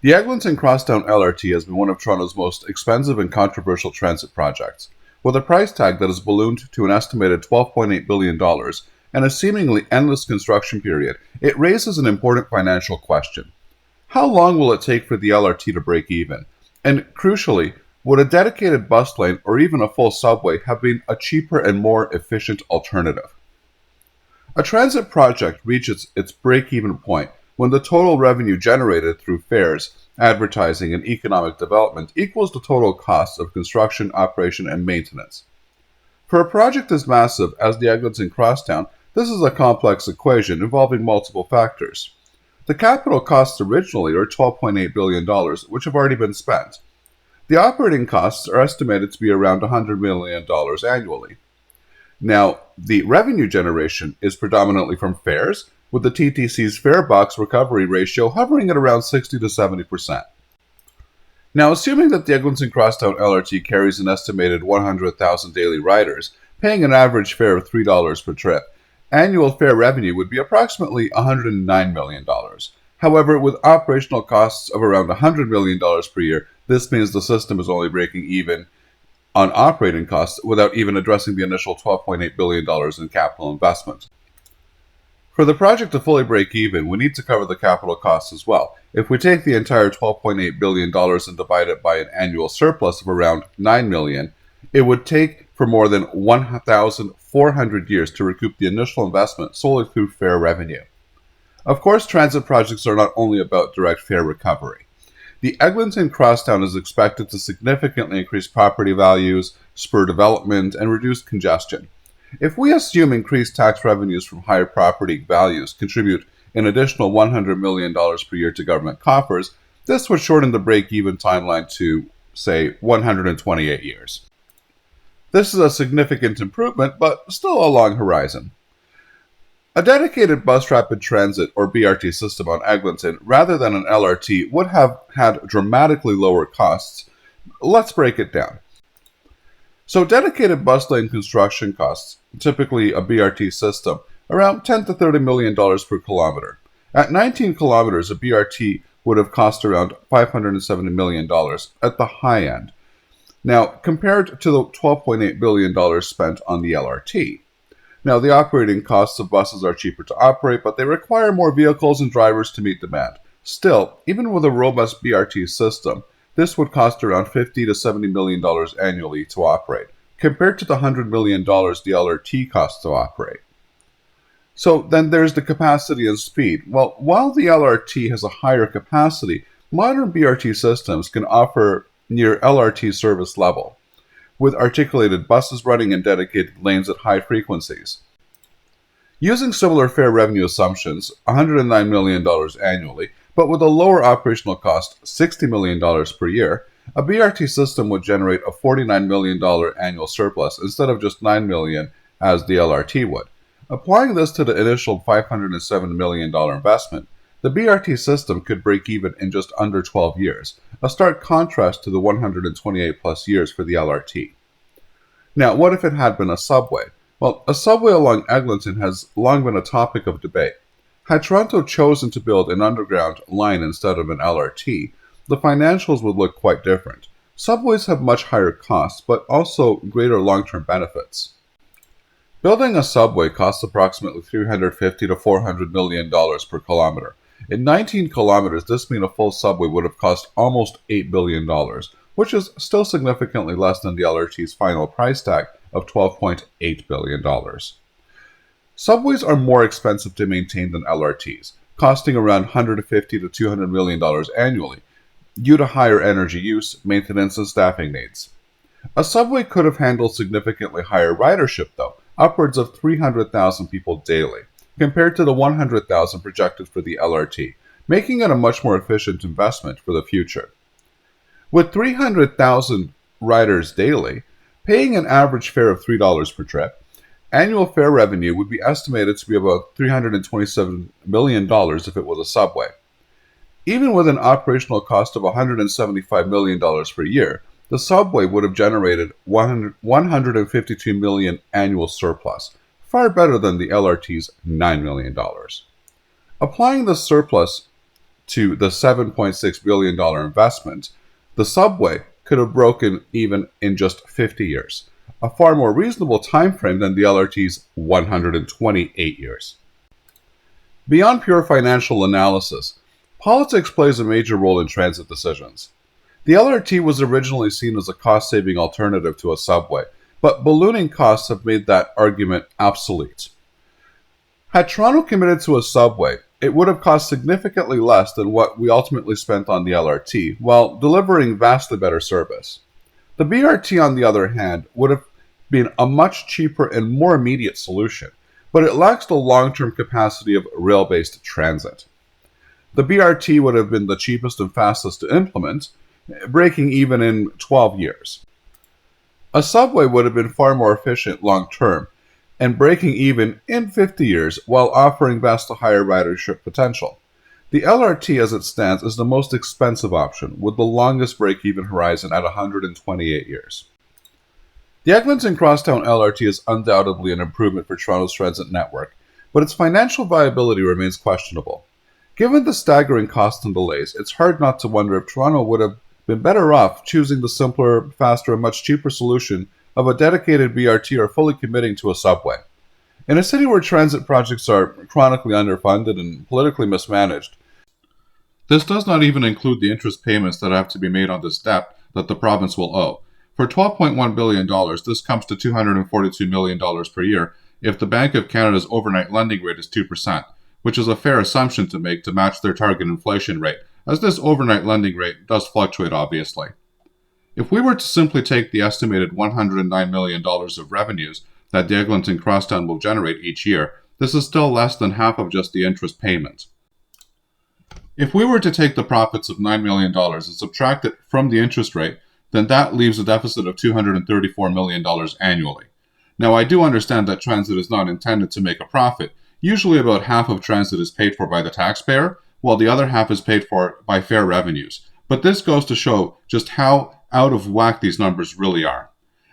The Eglinton Crosstown LRT has been one of Toronto's most expensive and controversial transit projects. With a price tag that has ballooned to an estimated $12.8 billion and a seemingly endless construction period, it raises an important financial question. How long will it take for the LRT to break even? And crucially, would a dedicated bus lane or even a full subway have been a cheaper and more efficient alternative? A transit project reaches its break-even point when the total revenue generated through fares, advertising, and economic development equals the total costs of construction, operation, and maintenance. For a project as massive as the Eglinton Crosstown, this is a complex equation involving multiple factors. The capital costs originally are $12.8 billion, which have already been spent. The operating costs are estimated to be around $100 million annually. Now, the revenue generation is predominantly from fares, with the TTC's fare box recovery ratio hovering at around 60 to 70%. Now, assuming that the Eglinton Crosstown LRT carries an estimated 100,000 daily riders, paying an average fare of $3 per trip, annual fare revenue would be approximately $109 million. However, with operational costs of around $100 million per year, this means the system is only breaking even on operating costs without even addressing the initial $12.8 billion in capital investment. For the project to fully break even, we need to cover the capital costs as well. If we take the entire $12.8 billion and divide it by an annual surplus of around $9 million, it would take for more than 1,400 years to recoup the initial investment solely through fare revenue. Of course, transit projects are not only about direct fare recovery. The Eglinton Crosstown is expected to significantly increase property values, spur development, and reduce congestion. If we assume increased tax revenues from higher property values contribute an additional $100 million per year to government coffers, this would shorten the break-even timeline to, say, 128 years. This is a significant improvement, but still a long horizon. A dedicated bus rapid transit or BRT system on Eglinton rather than an LRT would have had dramatically lower costs. Let's break it down. So dedicated bus lane construction costs, typically a BRT system, around $10 to $30 million per kilometer. At 19 kilometers, a BRT would have cost around $570 million at the high end. Now, compared to the $12.8 billion spent on the LRT. Now, the operating costs of buses are cheaper to operate, but they require more vehicles and drivers to meet demand. Still, even with a robust BRT system, this would cost around $50 to $70 million annually to operate, compared to the $100 million the LRT costs to operate. So then there's the capacity and speed. Well, while the LRT has a higher capacity, modern BRT systems can offer near LRT service level, with articulated buses running in dedicated lanes at high frequencies. Using similar fare revenue assumptions, $109 million annually, but with a lower operational cost, $60 million per year, a BRT system would generate a $49 million annual surplus instead of just $9 million as the LRT would. Applying this to the initial $507 million investment, the BRT system could break even in just under 12 years, a stark contrast to the 128 plus years for the LRT. Now, what if it had been a subway? Well, a subway along Eglinton has long been a topic of debate. Had Toronto chosen to build an underground line instead of an LRT, the financials would look quite different. Subways have much higher costs, but also greater long-term benefits. Building a subway costs approximately $350 to $400 million per kilometer. In 19 kilometers, this means a full subway would have cost almost $8 billion, which is still significantly less than the LRT's final price tag of $12.8 billion. Subways are more expensive to maintain than LRTs, costing around $150 to $200 million annually, due to higher energy use, maintenance, and staffing needs. A subway could have handled significantly higher ridership, though, upwards of 300,000 people daily, compared to the 100,000 projected for the LRT, making it a much more efficient investment for the future. With 300,000 riders daily, paying an average fare of $3 per trip, annual fare revenue would be estimated to be about $327 million if it was a subway. Even with an operational cost of $175 million per year, the subway would have generated $152 million annual surplus, far better than the LRT's $9 million. Applying the surplus to the $7.6 billion investment, the subway could have broken even in just 50 years, a far more reasonable time frame than the LRT's 128 years. Beyond pure financial analysis, politics plays a major role in transit decisions. The LRT was originally seen as a cost-saving alternative to a subway, but ballooning costs have made that argument obsolete. Had Toronto committed to a subway, it would have cost significantly less than what we ultimately spent on the LRT, while delivering vastly better service. The BRT, on the other hand, would have been a much cheaper and more immediate solution, but it lacks the long-term capacity of rail-based transit. The BRT would have been the cheapest and fastest to implement, breaking even in 12 years. A subway would have been far more efficient long-term, and breaking even in 50 years while offering vastly higher ridership potential. The LRT as it stands is the most expensive option, with the longest break-even horizon at 128 years. The Eglinton Crosstown LRT is undoubtedly an improvement for Toronto's transit network, but its financial viability remains questionable. Given the staggering costs and delays, it's hard not to wonder if Toronto would have been better off choosing the simpler, faster, and much cheaper solution of a dedicated BRT or fully committing to a subway. In a city where transit projects are chronically underfunded and politically mismanaged, this does not even include the interest payments that have to be made on this debt that the province will owe. For $12.1 billion, this comes to $242 million per year if the Bank of Canada's overnight lending rate is 2%, which is a fair assumption to make to match their target inflation rate, as this overnight lending rate does fluctuate obviously. If we were to simply take the estimated $109 million of revenues that the Eglinton Crosstown will generate each year, this is still less than half of just the interest payment. If we were to take the profits of $9 million and subtract it from the interest rate, then that leaves a deficit of $234 million annually. Now, I do understand that transit is not intended to make a profit. Usually about half of transit is paid for by the taxpayer, while the other half is paid for by fare revenues. But this goes to show just how out of whack these numbers really are.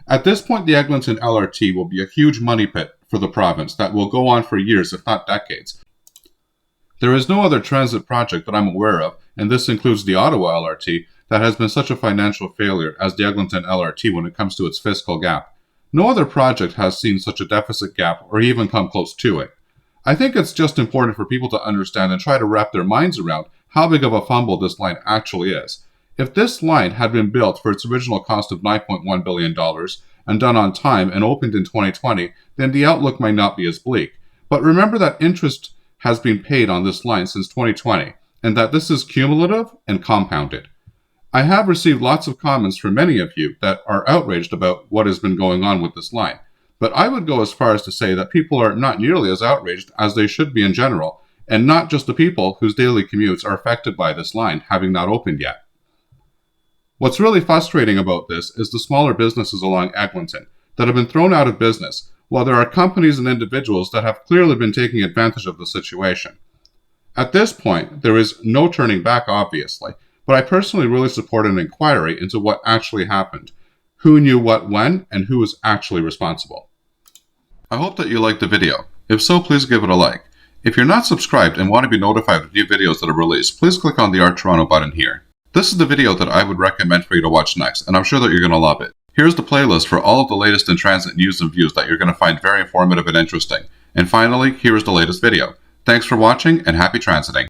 At this point, the Eglinton LRT will be a huge money pit for the province that will go on for years, if not decades. There is no other transit project that I'm aware of, and this includes the Ottawa LRT, that has been such a financial failure as the Eglinton LRT when it comes to its fiscal gap. No other project has seen such a deficit gap or even come close to it. I think it's just important for people to understand and try to wrap their minds around how big of a fumble this line actually is. If this line had been built for its original cost of $9.1 billion and done on time and opened in 2020, then the outlook might not be as bleak. But remember that interest has been paid on this line since 2020, and that this is cumulative and compounded. I have received lots of comments from many of you that are outraged about what has been going on with this line, but I would go as far as to say that people are not nearly as outraged as they should be in general, and not just the people whose daily commutes are affected by this line having not opened yet. What's really frustrating about this is the smaller businesses along Eglinton that have been thrown out of business, while there are companies and individuals that have clearly been taking advantage of the situation. At this point, there is no turning back, obviously, but I personally really support an inquiry into what actually happened, who knew what when, and who was actually responsible. I hope that you liked the video. If so, please give it a like. If you're not subscribed and want to be notified of new videos that are released, please click on the Art Toronto button here. This is the video that I would recommend for you to watch next, and I'm sure that you're going to love it. Here's the playlist for all of the latest in transit news and views that you're going to find very informative and interesting. And finally, here is the latest video. Thanks for watching, and happy transiting.